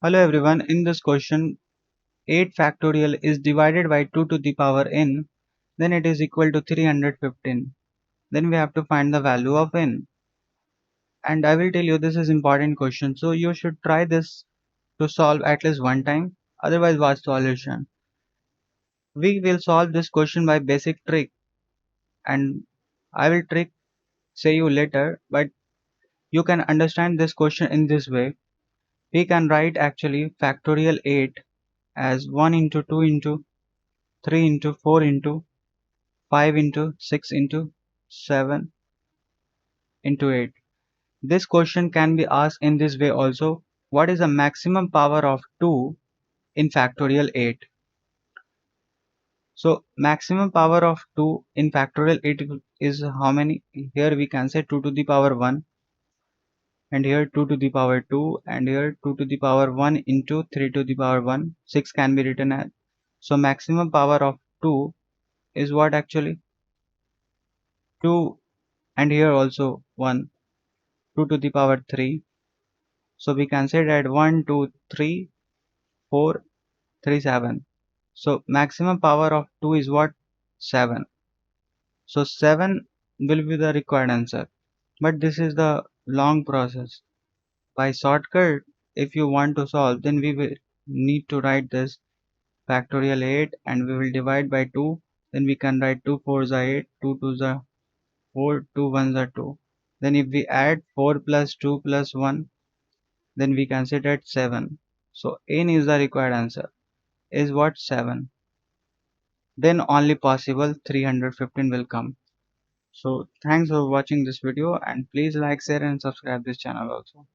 Hello everyone, in this question 8 factorial is divided by 2 to the power n, then it is equal to 315. Then we have to find the value of n. And I will tell you this is important question, so you should try this to solve at least one time, otherwise watch solution. We will solve this question by basic trick and I will trick say you later, but you can understand this question in this way. We can write actually factorial 8 as 1 into 2 into 3 into 4 into 5 into 6 into 7 into 8. This question can be asked in this way also. What is the maximum power of 2 in factorial 8? So maximum power of 2 in factorial 8 is how many? Here we can say 2 to the power 1 and here 2 to the power 2 and here 2 to the power 1 into 3 to the power 1. 6 can be written as. So maximum power of 2 is what actually? 2 and here also 1. 2 to the power 3. So we can say that 1, 2, 3, 4, 3, 7. So maximum power of 2 is what? 7. So 7 will be the required answer. But this is the long process. By shortcut, if you want to solve, then we will need to write this factorial 8 and we will divide by 2. Then we can write 2 4s are 8, 2 2s are 4, 2 1s are 2. Then if we add 4 plus 2 plus 1, then we can say that 7. So n is the required answer. Is what? 7. Then only possible 315 will come. So thanks for watching this video and please like, share and subscribe this channel also.